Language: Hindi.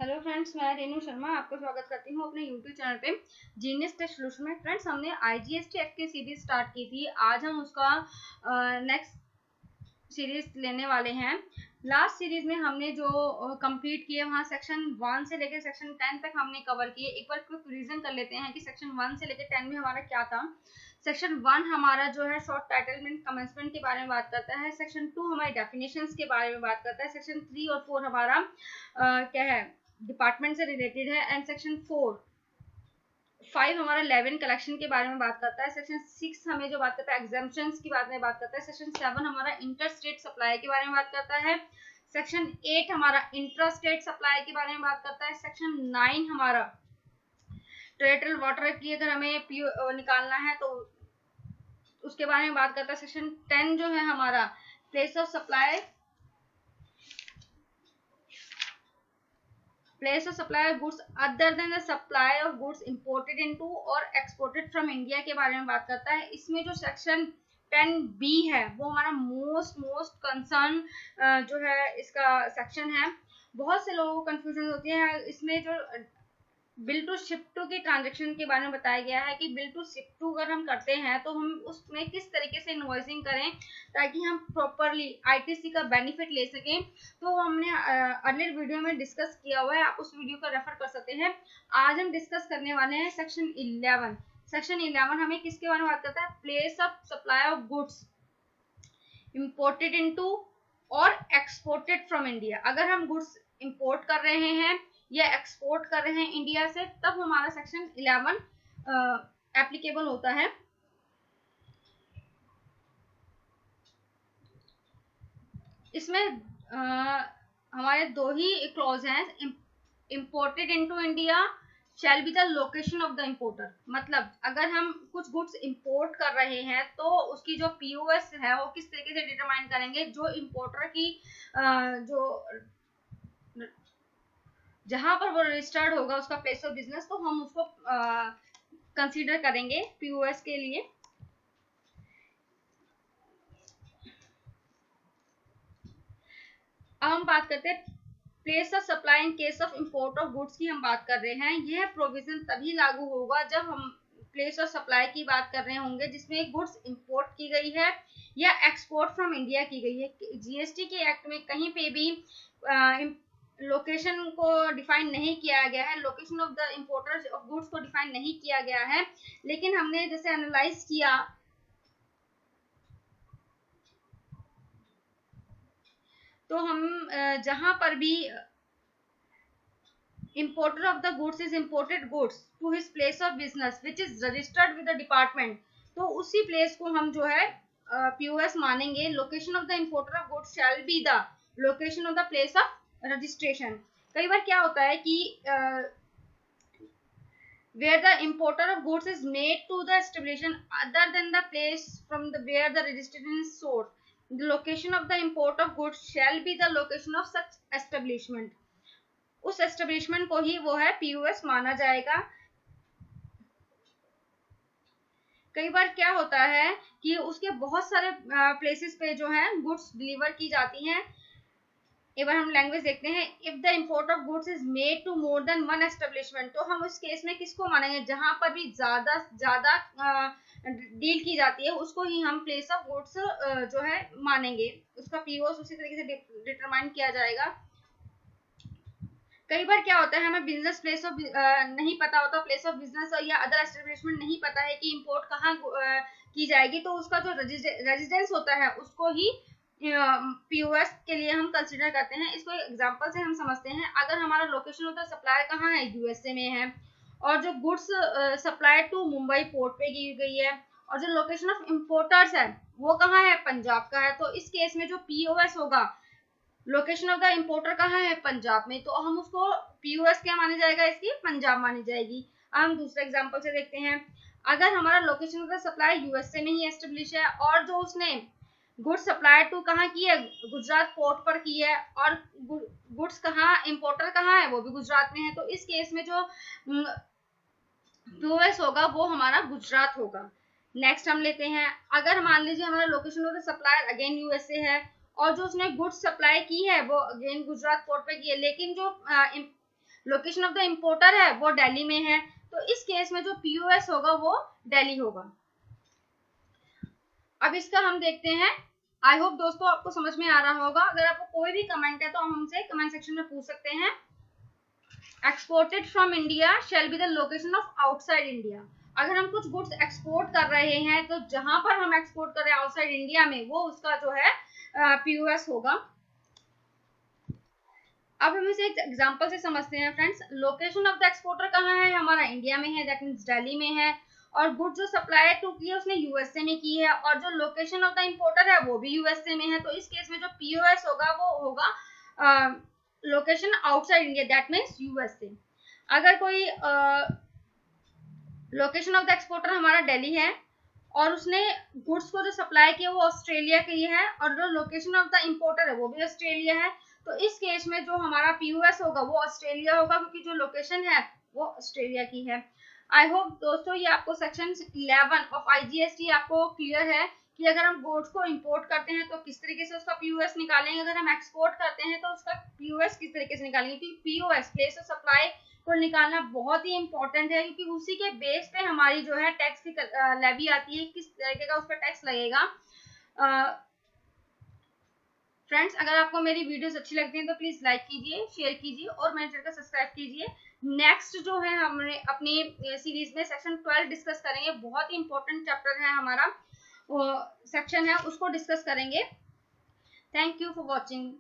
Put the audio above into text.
हेलो फ्रेंड्स, मैं रेनू शर्मा आपका स्वागत करती हूँ अपने यूट्यूब चैनल पे जीनियस टेस्ट सॉल्यूशन में। फ्रेंड्स, हमने आईजीएसटी एक्ट की सीरीज स्टार्ट की थी। आज हम उसका नेक्स्ट सीरीज लेने वाले हैं। लास्ट सीरीज में हमने जो कंप्लीट किए वहाँ सेक्शन 1 से लेकर सेक्शन 10 तक हमने कवर किए। एक बार क्विक रिवीजन कर लेते हैं कि सेक्शन 1 से लेकर 10 में हमारा क्या था। सेक्शन 1 हमारा जो है शॉर्ट टाइटलमेंट कमेंसमेंट के बारे में बात करता है। सेक्शन 2 हमारे डेफिनेशंस के बारे में बात करता है। सेक्शन 3 और 4 हमारा क्या है, डिपार्टमेंट से रिलेटेड है। एंड सेक्शन 5 हमारा 11 कलेक्शन के बारे में बात करता है। सेक्शन 6 हमें जो बात करता है एग्जाम्पशंस की बात में बात करता है। सेक्शन 7 हमारा इंटर स्टेट सप्लाई के बारे में बात करता है। सेक्शन 8 हमारा इंट्रा स्टेट सप्लाई के बारे में बात करता है। सेक्शन 9 हमारा टेरिटोरियल वाटर की अगर हमें निकालना है तो उसके बारे में बात करता है। सेक्शन 10 जो है हमारा place of supply of goods other than the supply of goods imported into और exported from India के बारे में बात करता है। इसमें जो सेक्शन 10B है वो हमारा मोस्ट कंसर्न जो है इसका सेक्शन है। बहुत से लोगों को कंफ्यूजन होती है इसमें। जो बिल टू शिप टू की ट्रांजेक्शन के बारे में बताया गया है कि बिल टू शिप टू अगर हम करते हैं तो हम उसमें किस तरीके से इनवॉइसिंग करें ताकि हम प्रॉपरली आईटीसी का बेनिफिट ले सकें। तो हमने अर्लियर वीडियो में डिस्कस किया हुआ है, आप उस वीडियो को रेफर कर सकते हैं। आज हम डिस्कस करने वाले हैं सेक्शन 11। सेक्शन 11 हमें किसके बारे में बात करता है? Place of supply of goods imported into और एक्सपोर्टेड फ्रॉम इंडिया। अगर हम गुड्स इंपोर्ट कर रहे हैं या एक्सपोर्ट कर रहे हैं इंडिया से, तब हमारा सेक्शन 11 एप्लीकेबल होता है। इसमें हमारे दो ही क्लॉज हैं। Imported into India shall be the location of the importer. मतलब अगर हम कुछ गुड्स इंपोर्ट कर रहे हैं तो उसकी जो पीओएस है वो किस तरीके से डिटरमाइन करेंगे। जो इंपोर्टर की जो जहां पर वो रजिस्टर्ड होगा उसका प्लेस ऑफ बिजनेस, तो हम उसको कंसीडर करेंगे पीओएस के लिए। अब हम बात करते हैं place of supply in case of import of goods की हम बात कर रहे हैं। यह प्रोविजन तभी लागू होगा जब हम प्लेस ऑफ सप्लाई की बात कर रहे होंगे जिसमें गुड्स इंपोर्ट की गई है या एक्सपोर्ट फ्रॉम इंडिया की गई है। जीएसटी के एक्ट में कहीं पे भी लोकेशन को डिफाइन नहीं किया गया है, location of the importers of goods को डिफाइन नहीं किया गया है। लेकिन हमने जैसे एनालाइज किया तो हम जहां पर भी importer of the goods is imported goods to his place of business which is registered with the department, तो उसी प्लेस को हम जो है पीओएस मानेंगे। Location of the importer of goods shall be the location of the place of registration. कई बार क्या होता है कि where the importer of goods is made to the establishment other than the place from the where the registration is sourced, the location of the import of goods shall be the location of such establishment। उस एस्टेब्लिशमेंट को ही वो है पीओएस माना जाएगा। कई बार क्या होता है कि उसके बहुत सारे प्लेसेस पे जो है गुड्स डिलीवर की जाती हैं। एक बार हम लैंग्वेज देखते हैं। If the import of goods is made to more than one establishment, तो हम उस केस में किसको मानेंगे? जहां पर भी ज्यादा डील की जाती है उसको ही हम प्लेस ऑफ गुड्स जो है मानेंगे। उसका पीओएस उसी तरीके से डिटरमाइन किया जाएगा। कई बार क्या होता है हमें बिजनेस प्लेस ऑफ नहीं पता होता, प्लेस ऑफ बिजनेस या अदर एस्टेब्लिशमेंट नहीं पता है कि इंपोर्ट कहाँ की जाएगी, तो उसका जो रेजिडेंस होता है उसको ही पीओएस के लिए हम कंसीडर करते हैं। इसको एग्जांपल से हम समझते हैं। अगर हमारा लोकेशन होता है सप्लाई कहाँ है, यूएसए में है, और जो goods supply to Mumbai port पे की गई है, और जो लोकेशन ऑफ इंपोर्टर्स है वो कहाँ है, पंजाब का है, तो इस केस में जो पीओएस होगा लोकेशन ऑफ द इंपोर्टर कहाँ है, पंजाब में, तो हम उसको पीओएस क्या मानी जाएगा, इसकी पंजाब मानी जाएगी। अब हम दूसरे एग्जांपल से देखते हैं। अगर हमारा location of the supply USA में ही एस्टेब्लिश है और जो उसने गुड्स सप्लाई टू कहाँ की है, गुजरात पोर्ट पर की है, और गुड्स कहाँ, इंपोर्टर कहाँ है, वो भी गुजरात में है, तो इस केस में जो पीओएस होगा वो हमारा गुजरात होगा। नेक्स्ट हम लेते हैं। अगर मान लीजिए हमारा location of the supplier again USA है और जो उसने गुड्स सप्लाई की है वो अगेन गुजरात पोर्ट पे की है, लेकिन जो लोकेशन ऑफ द इंपोर्टर है वो दिल्ली में है, तो इस केस में जो पीओएस होगा वो दिल्ली होगा। अब इसका हम देखते हैं। आई होप दोस्तों आपको समझ में आ रहा होगा। अगर आपको कोई भी कमेंट है तो हम हमसे कमेंट सेक्शन में पूछ सकते हैं। Exported from India shall be the location of outside India. अगर हम कुछ गुड्स एक्सपोर्ट कर रहे हैं तो जहां पर हम एक्सपोर्ट कर रहे हैं आउटसाइड इंडिया में, वो उसका जो है पीओएस होगा। अब हम इसे एक एग्जांपल से समझते हैं friends. Location of the exporter कहाँ है, हमारा इंडिया में है, दैट मींस दिल्ली में है, और गुड जो सप्लाई टू की है उसने यूएसए में की है, और जो लोकेशन ऑफ द इंपोर्टर है वो भी यूएसए में है। तो इस केस में जो पीओएस होगा वो होगा location outside India, that means USA. अगर कोई लोकेशन ऑफ द एक्सपोर्टर हमारा दिल्ली है और उसने गुड्स को जो सप्लाई किया वो ऑस्ट्रेलिया के लिए है, और जो लोकेशन ऑफ द इंपोर्टर है वो भी ऑस्ट्रेलिया है, तो इस केस में जो हमारा पीओएस होगा वो ऑस्ट्रेलिया होगा, क्योंकि जो लोकेशन है वो ऑस्ट्रेलिया की है। आई होप दोस्तों ये आपको सेक्शन 11 ऑफ आईजीएसटी आपको क्लियर है कि अगर हम गुड्स को इंपोर्ट करते हैं तो किस तरीके से उसका पीओएस निकालेंगे, अगर हम एक्सपोर्ट करते हैं तो उसका पीओएस किस तरीके से निकालेंगे। क्योंकि पीओएस प्लेस ऑफ सप्लाई को निकालना बहुत ही इंपॉर्टेंट है, क्योंकि उसी के बेस पे हमारी जो है टैक्स की लेवी आती है, किस तरीके का उस पर टैक्स लगेगा। फ्रेंड्स अगर आपको मेरी वीडियोस अच्छी लगती हैं तो प्लीज लाइक कीजिए, शेयर कीजिए और मेरे चैनल को सब्सक्राइब कीजिए। नेक्स्ट जो है हमने अपनी सीरीज में सेक्शन 12 डिस्कस करेंगे। बहुत ही इंपॉर्टेंट चैप्टर है हमारा, सेक्शन है, उसको डिस्कस करेंगे। Thank you for watching.